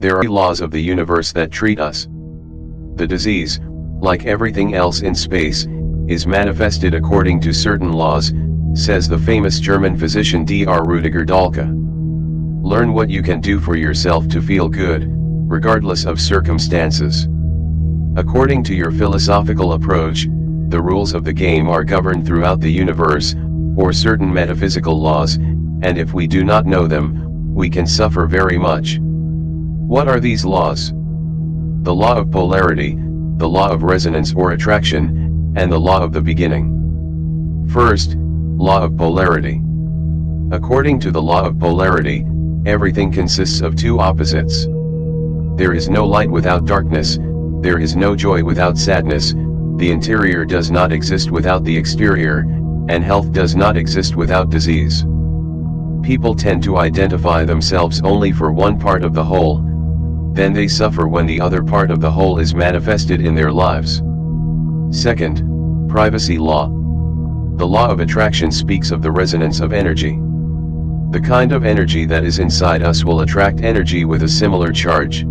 There are laws of the universe that treat us. The disease, like everything else in space, is manifested according to certain laws, says the famous German physician Dr. Ruediger Dahlke. Learn what you can do for yourself to feel good, regardless of circumstances. According to your philosophical approach, the rules of the game are governed throughout the universe, or certain metaphysical laws, and if we do not know them, we can suffer very much. What are these laws? The law of polarity, the law of resonance or attraction, and the law of the beginning. First, law of polarity. According to the law of polarity, everything consists of two opposites. There is no light without darkness, there is no joy without sadness, the interior does not exist without the exterior, and health does not exist without disease. People tend to identify themselves only for one part of the whole, then they suffer when the other part of the whole is manifested in their lives. Second, privacy law. The law of attraction speaks of the resonance of energy. The kind of energy that is inside us will attract energy with a similar charge.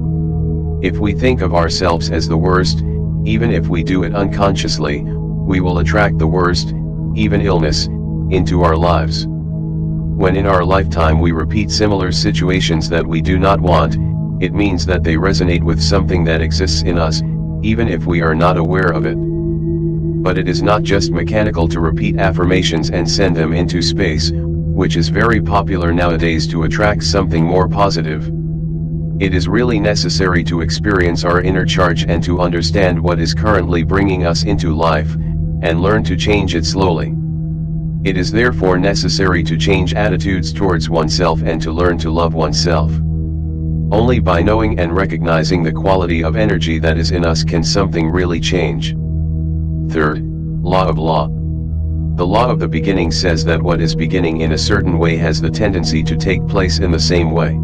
If we think of ourselves as the worst, even if we do it unconsciously, we will attract the worst, even illness, into our lives. When in our lifetime we repeat similar situations that we do not want, it means that they resonate with something that exists in us, even if we are not aware of it. But it is not just mechanical to repeat affirmations and send them into space, which is very popular nowadays to attract something more positive. It is really necessary to experience our inner charge and to understand what is currently bringing us into life, and learn to change it slowly. It is therefore necessary to change attitudes towards oneself and to learn to love oneself. Only by knowing and recognizing the quality of energy that is in us can something really change. Third, law of law. The law of the beginning says that what is beginning in a certain way has the tendency to take place in the same way.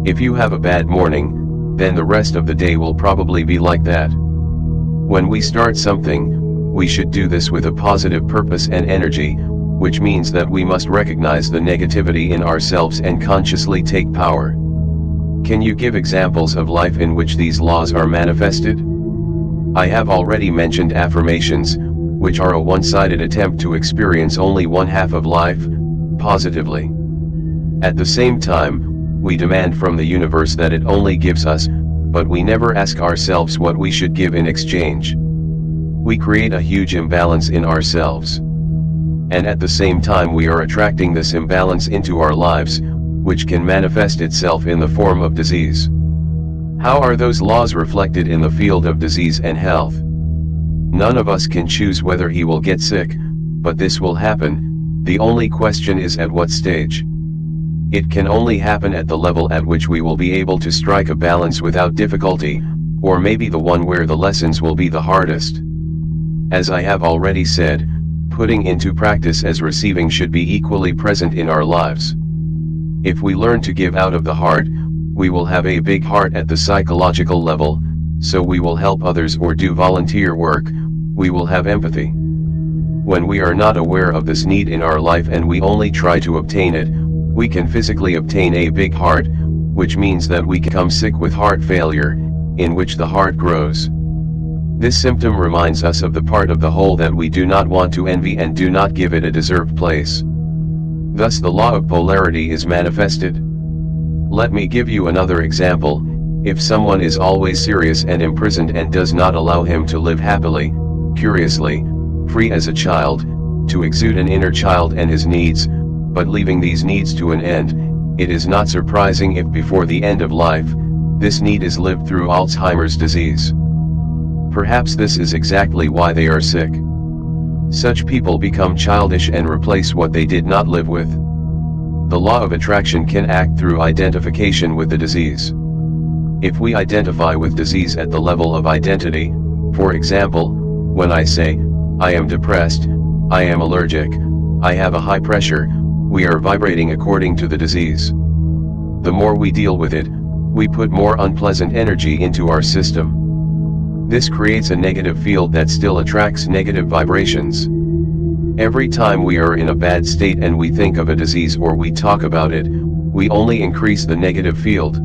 If you have a bad morning, then the rest of the day will probably be like that. When we start something, we should do this with a positive purpose and energy, which means that we must recognize the negativity in ourselves and consciously take power. Can you give examples of life in which these laws are manifested? I have already mentioned affirmations, which are a one-sided attempt to experience only one half of life, positively. At the same time, we demand from the universe that it only gives us, but we never ask ourselves what we should give in exchange. We create a huge imbalance in ourselves. And at the same time we are attracting this imbalance into our lives, which can manifest itself in the form of disease. How are those laws reflected in the field of disease and health? None of us can choose whether he will get sick, but this will happen. The only question is at what stage. It can only happen at the level at which we will be able to strike a balance without difficulty, or maybe the one where the lessons will be the hardest. As I have already said, putting into practice as receiving should be equally present in our lives. If we learn to give out of the heart, we will have a big heart at the psychological level, so we will help others or do volunteer work, we will have empathy. When we are not aware of this need in our life and we only try to obtain it, we can physically obtain a big heart, which means that we become sick with heart failure, in which the heart grows. This symptom reminds us of the part of the whole that we do not want to envy and do not give it a deserved place. Thus the law of polarity is manifested. Let me give you another example. If someone is always serious and imprisoned and does not allow him to live happily, curiously, free as a child, to exude an inner child and his needs, but leaving these needs to an end, it is not surprising if before the end of life, this need is lived through Alzheimer's disease. Perhaps this is exactly why they are sick. Such people become childish and replace what they did not live with. The law of attraction can act through identification with the disease. If we identify with disease at the level of identity, for example, when I say, I am depressed, I am allergic, I have a high pressure, we are vibrating according to the disease. The more we deal with it, we put more unpleasant energy into our system. This creates a negative field that still attracts negative vibrations. Every time we are in a bad state and we think of a disease or we talk about it, we only increase the negative field.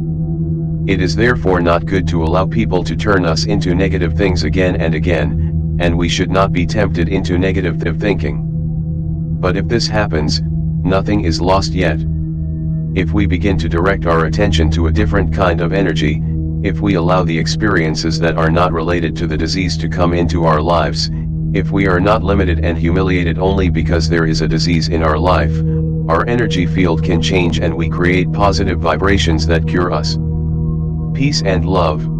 It is therefore not good to allow people to turn us into negative things again and again, and we should not be tempted into negative thinking. But if this happens, nothing is lost yet. If we begin to direct our attention to a different kind of energy, if we allow the experiences that are not related to the disease to come into our lives, if we are not limited and humiliated only because there is a disease in our life, our energy field can change and we create positive vibrations that cure us. Peace and love.